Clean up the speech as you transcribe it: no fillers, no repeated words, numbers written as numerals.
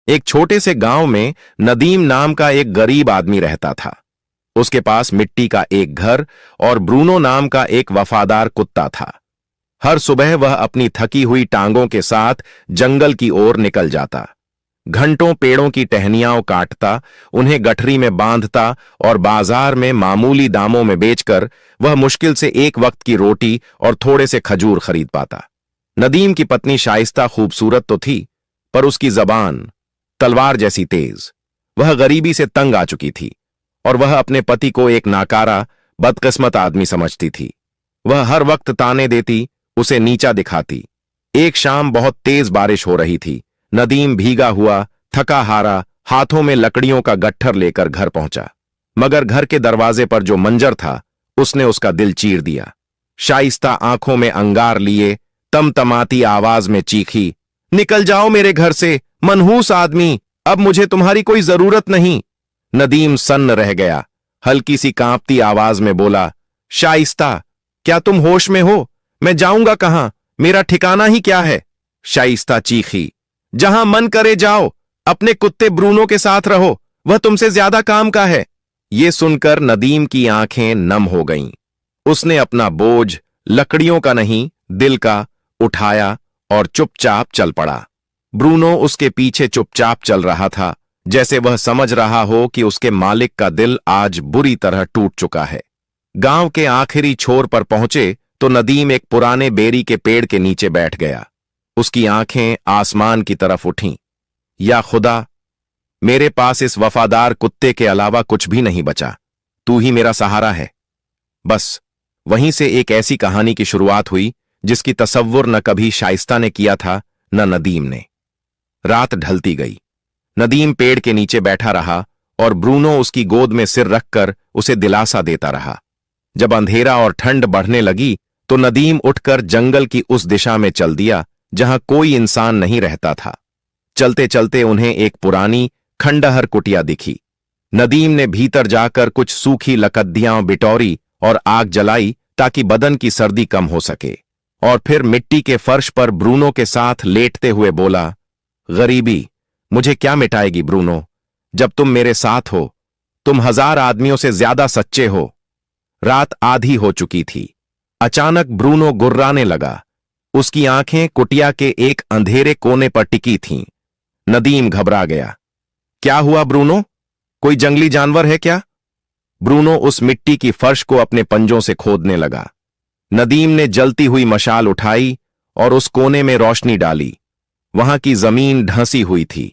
एक छोटे से गांव में नदीम नाम का एक गरीब आदमी रहता था। उसके पास मिट्टी का एक घर और ब्रूनो नाम का एक वफादार कुत्ता था। हर सुबह वह अपनी थकी हुई टांगों के साथ जंगल की ओर निकल जाता। घंटों पेड़ों की टहनियां काटता, उन्हें गठरी में बांधता और बाजार में मामूली दामों में बेचकर वह मुश्किल से एक वक्त की रोटी और थोड़े से खजूर खरीद पाता। नदीम की पत्नी शाइस्ता खूबसूरत तो थी, पर उसकी जबान तलवार जैसी तेज। वह गरीबी से तंग आ चुकी थी और वह अपने पति को एक नाकारा, बदकिस्मत आदमी समझती थी। वह हर वक्त ताने देती, उसे नीचा दिखाती। एक शाम बहुत तेज बारिश हो रही थी। नदीम भीगा हुआ, थका हारा, हाथों में लकड़ियों का गट्ठर लेकर घर पहुंचा। मगर घर के दरवाजे पर जो मंजर था, उसने उसका दिल चीर दिया। शाइस्ता आंखों में अंगार लिए तमतमाती आवाज में चीखी, निकल जाओ मेरे घर से, मनहूस आदमी, अब मुझे तुम्हारी कोई जरूरत नहीं। नदीम सन्न रह गया। हल्की सी कांपती आवाज में बोला, शाइस्ता, क्या तुम होश में हो? मैं जाऊंगा कहां? मेरा ठिकाना ही क्या है? शाइस्ता चीखी, जहां मन करे जाओ, अपने कुत्ते ब्रूनो के साथ रहो, वह तुमसे ज्यादा काम का है। ये सुनकर नदीम की आंखें नम हो गईं। उसने अपना बोझ, लकड़ियों का नहीं दिल का, उठाया और चुपचाप चल पड़ा। ब्रूनो उसके पीछे चुपचाप चल रहा था, जैसे वह समझ रहा हो कि उसके मालिक का दिल आज बुरी तरह टूट चुका है। गांव के आखिरी छोर पर पहुंचे तो नदीम एक पुराने बेरी के पेड़ के नीचे बैठ गया। उसकी आंखें आसमान की तरफ उठीं। या खुदा, मेरे पास इस वफादार कुत्ते के अलावा कुछ भी नहीं बचा। तू ही मेरा सहारा है। बस वहीं से एक ऐसी कहानी की शुरुआत हुई जिसकी तसव्वुर न कभी शाइस्ता ने किया था, न नदीम ने। रात ढलती गई। नदीम पेड़ के नीचे बैठा रहा और ब्रूनो उसकी गोद में सिर रखकर उसे दिलासा देता रहा। जब अंधेरा और ठंड बढ़ने लगी तो नदीम उठकर जंगल की उस दिशा में चल दिया जहां कोई इंसान नहीं रहता था। चलते चलते उन्हें एक पुरानी खंडहर कुटिया दिखी। नदीम ने भीतर जाकर कुछ सूखी लकड़ियां बिटौरी और आग जलाई ताकि बदन की सर्दी कम हो सके, और फिर मिट्टी के फर्श पर ब्रूनो के साथ लेटते हुए बोला, गरीबी मुझे क्या मिटाएगी ब्रूनो? जब तुम मेरे साथ हो, तुम 1000 आदमियों से ज्यादा सच्चे हो। रात आधी हो चुकी थी। अचानक ब्रूनो गुर्राने लगा। उसकी आंखें कुटिया के एक अंधेरे कोने पर टिकी थीं। नदीम घबरा गया। क्या हुआ ब्रूनो? कोई जंगली जानवर है क्या? ब्रूनो उस मिट्टी की फर्श को अपने पंजों से खोदने लगा। नदीम ने जलती हुई मशाल उठाई और उस कोने में रोशनी डाली। वहां की जमीन ढंसी हुई थी